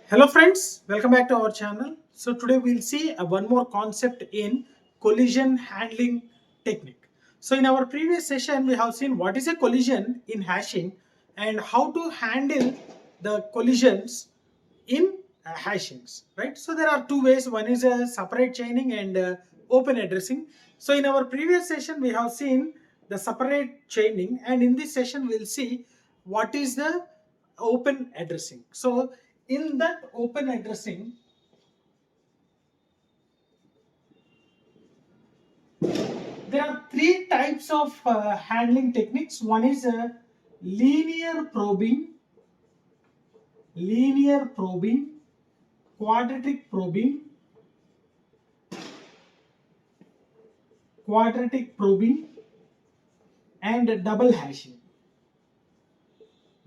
Hello friends, welcome back to our channel. So today we'll see one more concept in collision handling technique. So in our previous session we have seen what is a collision in hashing and how to handle the collisions in hashings, right? So there are two ways. One is a separate chaining and open addressing. So in our previous session we have seen the separate chaining, and in this session we'll see what is the open addressing. So in that open addressing, there are three types of handling techniques. One is linear probing, linear probing, quadratic probing, quadratic probing, and double hashing.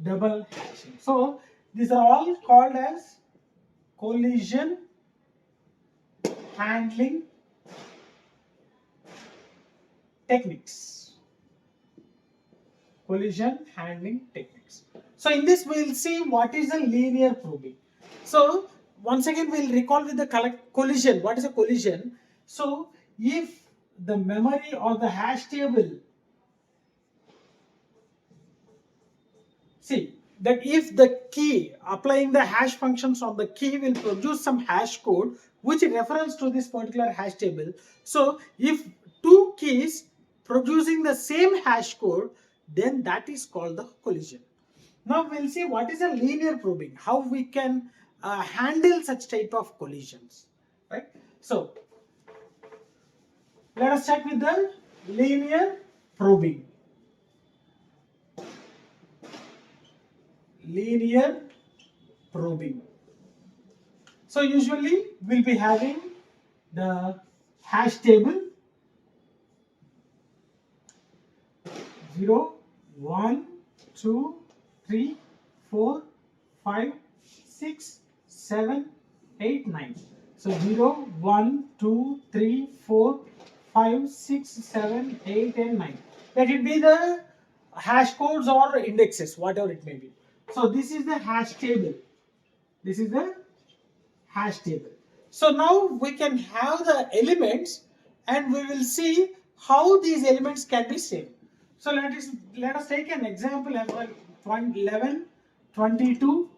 Double hashing. So these are all called as collision handling techniques. Collision handling techniques. So in this we'll see what is a linear probing. So once again we'll recall with the collision. What is a collision? So if the memory or the hash table, see that if the key, applying the hash functions on the key will produce some hash code which refers to this particular hash table. So if two keys producing the same hash code, then that is called the collision. Now we'll see what is a linear probing, how we can handle such type of collisions, right? So let us check with the linear probing. Linear probing. So usually we'll be having the hash table 0, 1, 2, 3, 4, 5, 6, 7, 8, 9. So 0, 1, 2, 3, 4, 5, 6, 7, 8 and 9. That will be the hash codes or indexes, whatever it may be. So this is the hash table. This is the hash table. So now we can have the elements and we will see how these elements can be saved. So let us take an example as well. 11, 22,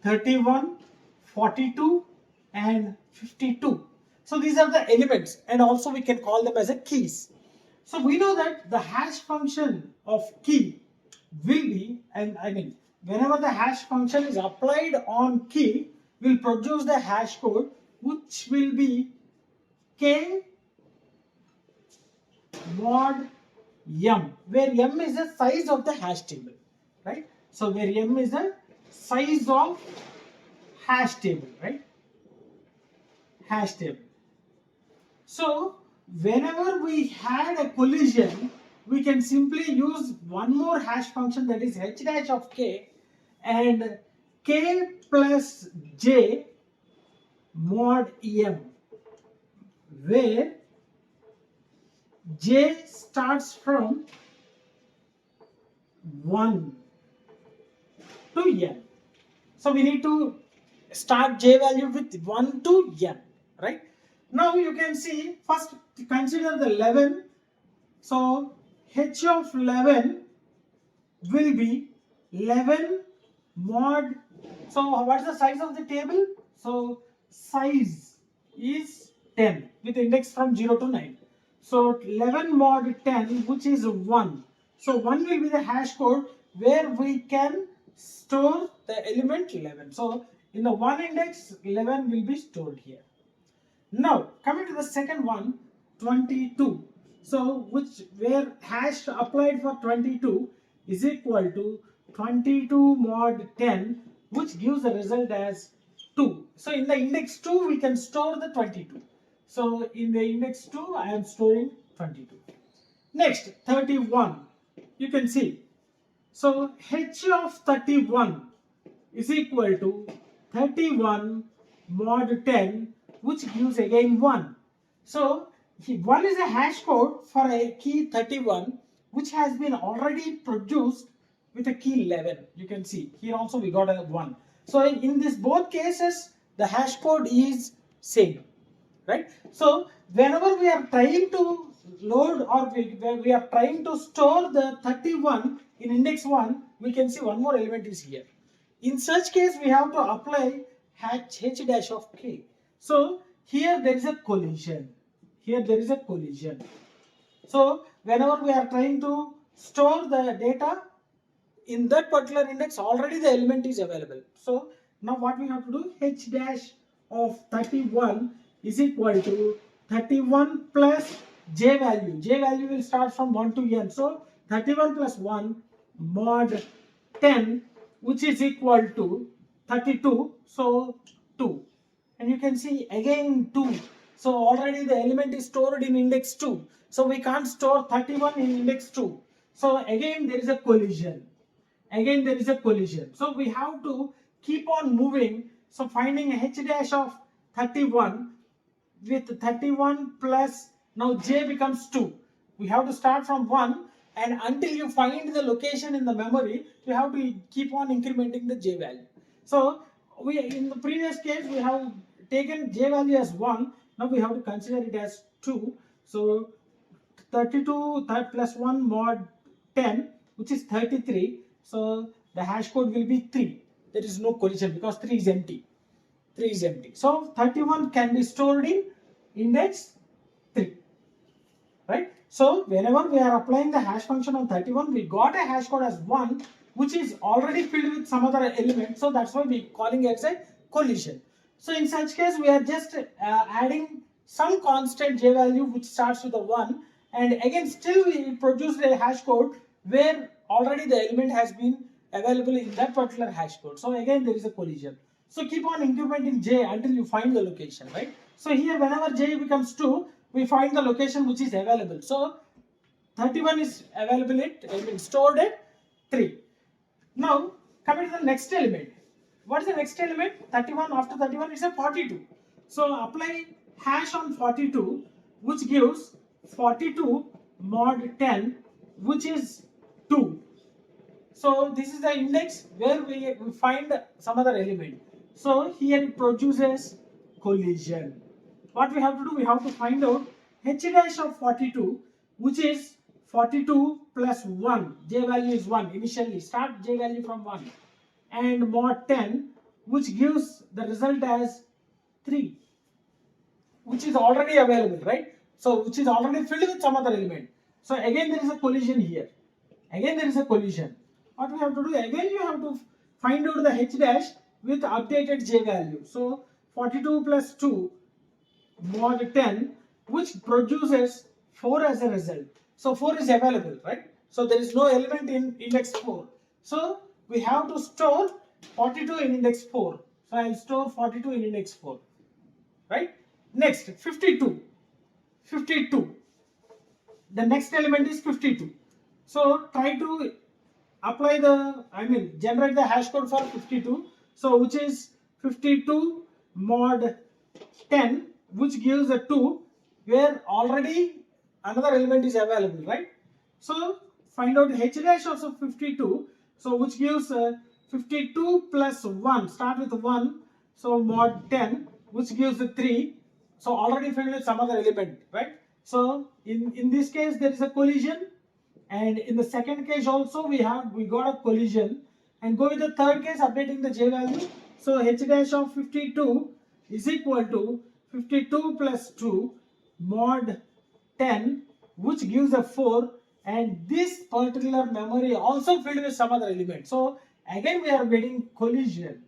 31, 42 and 52. So these are the elements, and also we can call them as a keys. So we know that the hash function of key will be, and I mean whenever the hash function is applied on key, will produce the hash code which will be k mod m, where m is the size of the hash table, right? So where m is the size of hash table, right? Hash table. So whenever we had a collision, we can simply use one more hash function, that is h dash of k, and k plus j mod em, where j starts from 1 to n. So we need to start j value with 1 to n, right? Now you can see, first consider the 11. So h of 11 will be 11 mod. So what's the size of the table? So size is 10 with index from 0 to 9. So 11 mod 10, which is 1. So 1 will be the hash code where we can store the element 11. So in the 1 index, 11 will be stored here. Now coming to the second one, 22. So where hash applied for 22 is equal to 22 mod 10, which gives the result as 2. So in the index 2 we can store the 22. So in the index 2 I am storing 22. Next 31, you can see. So h of 31 is equal to 31 mod 10, which gives again 1. So 1 is a hash code for a key 31, which has been already produced with a key 11. You can see here also we got a 1. So in this both cases, the hash code is same, right? So whenever we are trying to load or we are trying to store the 31 in index 1, we can see one more element is here. In such case, we have to apply h dash of k. So here there is a collision. Here there is a collision. So whenever we are trying to store the data in that particular index, already the element is available. So now what we have to do, h dash of 31 is equal to 31 plus j value. J value will start from 1 to n. So 31 plus 1 mod 10, which is equal to 32. So 2. And you can see again 2. So already the element is stored in index 2. So we can't store 31 in index 2. So again there is a collision. Again there is a collision. So we have to keep on moving. So finding h dash of 31 with 31 plus, now j becomes 2. We have to start from 1, and until you find the location in the memory, you have to keep on incrementing the j value. So we, in the previous case, we have taken j value as 1. Now we have to consider it as 2. So 32 plus 1 mod 10, which is 33. So the hash code will be 3. There is no collision because 3 is empty. 3 is empty. So 31 can be stored in index 3. Right? So whenever we are applying the hash function on 31, we got a hash code as 1, which is already filled with some other element. So that's why we calling it as a collision. So in such case, we are just adding some constant j value which starts with a 1, and again still we produce a hash code where already the element has been available in that particular hash code. So again there is a collision. So keep on incrementing j until you find the location, right? So here whenever j becomes 2, we find the location which is available. So 31 is available at, stored at 3. Now coming to the next element. What is the next element? 31, after 31 is a 42. So apply hash on 42, which gives 42 mod 10, which is 2. So this is the index where we find some other element. So here it produces collision. What we have to do, we have to find out h dash of 42, which is 42 plus 1. J value is 1 initially. Start j value from 1. And mod 10, which gives the result as 3, which is already available, right? So which is already filled with some other element. So again there is a collision here. Again there is a collision. What we have to do, again you have to find out the h dash with updated j value. So 42 plus 2 mod 10, which produces 4 as a result. So 4 is available, right? So there is no element in index 4. So we have to store 42 in index 4. So I will store 42 in index 4, right? Next, 52. 52. The next element is 52. So try to apply the, generate the hash code for 52. So which is 52 mod 10, which gives a 2, where already another element is available, right? So find out h dash of 52. So which gives 52 plus 1, start with 1. So mod 10, which gives a 3. So already filled with some other element, right? So in this case there is a collision, and in the second case also we got a collision, and go with the third case updating the j value. So h dash of 52 is equal to 52 plus 2 mod 10, which gives a 4, and this particular memory also filled with some other element. So again we are getting collision.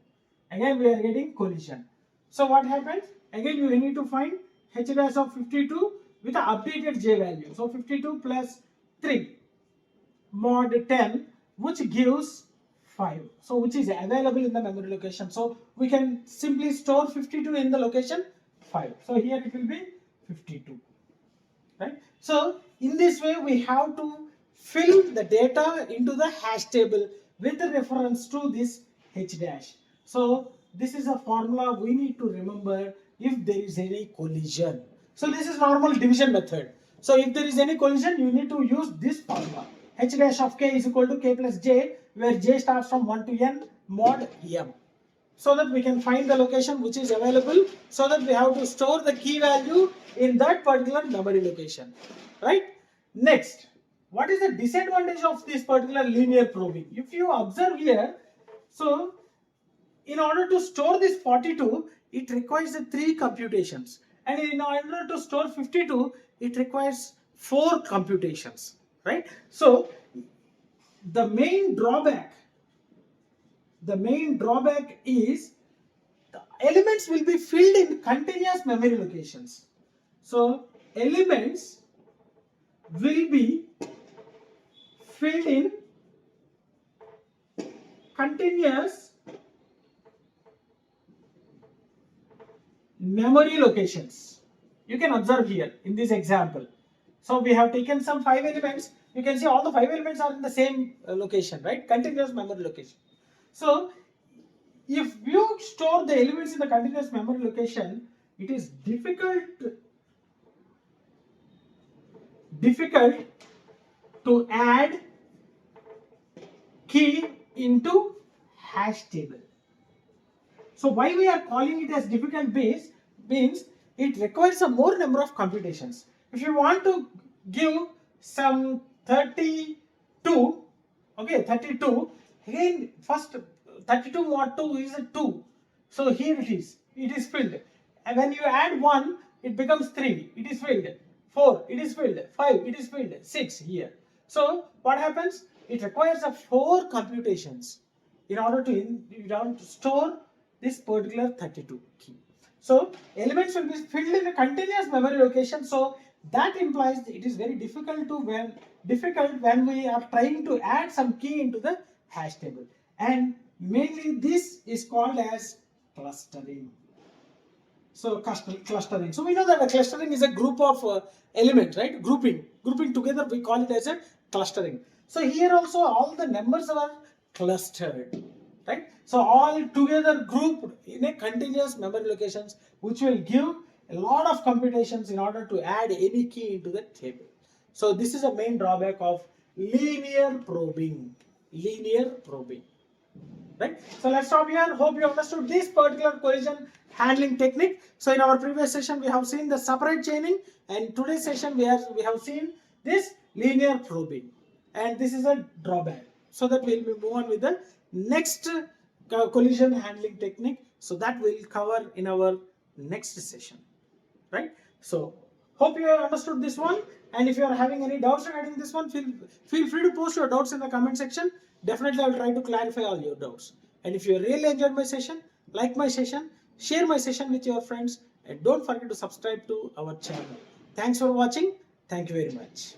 Again we are getting collision. So what happens? Again you need to find h dash of 52 with the updated j value. So 52 plus 3 mod 10, which gives 5. So which is available in the memory location. So we can simply store 52 in the location 5. So here it will be 52. Right? So in this way we have to fill the data into the hash table with reference to this h dash. So this is a formula we need to remember if there is any collision. So this is normal division method. So if there is any collision, you need to use this formula. H dash of k is equal to k plus j, where j starts from 1 to n mod m. so that we can find the location which is available, so that we have to store the key value in that particular memory location, right? Next, what is the disadvantage of this particular linear probing? If you observe here, so in order to store this 42, it requires 3 computations, and in order to store 52, it requires 4 computations, right? So the main drawback is the elements will be filled in continuous memory locations. So elements will be filled in continuous memory locations. You can observe here in this example. So we have taken some 5 elements. You can see all the 5 elements are in the same location, right? Continuous memory location. So if you store the elements in the continuous memory location, it is difficult to add key into hash table. So why we are calling it as difficult base means it requires a more number of computations. If you want to give some 32, okay, 32, again first 32 mod 2 is a 2. So here it is filled. And when you add 1, it becomes 3, it is filled. 4, it is filled. 5, it is filled. 6 here. So what happens? It requires a 4 computations in order to store this particular 32 key. So elements will be filled in a continuous memory location. So that implies that it is very difficult when we are trying to add some key into the hash table. And mainly this is called as clustering. So clustering. So we know that a clustering is a group of elements, right? Grouping together, we call it as a clustering. So here also all the numbers are clustered, right? So all together grouped in a continuous memory locations, which will give a lot of computations in order to add any key into the table. So this is a main drawback of linear probing. Right? So let's stop here. Hope you understood this particular collision handling technique. So in our previous session we have seen the separate chaining, and today's session we have seen this linear probing, and this is a drawback. So that we'll move on with the next collision handling technique. So that we'll cover in our next session, right? So hope you have understood this one, and if you are having any doubts regarding this one, feel free to post your doubts in the comment section. Definitely I will try to clarify all your doubts. And if you really enjoyed my session, like my session, share my session with your friends, and don't forget to subscribe to our channel. Thanks for watching. Thank you very much.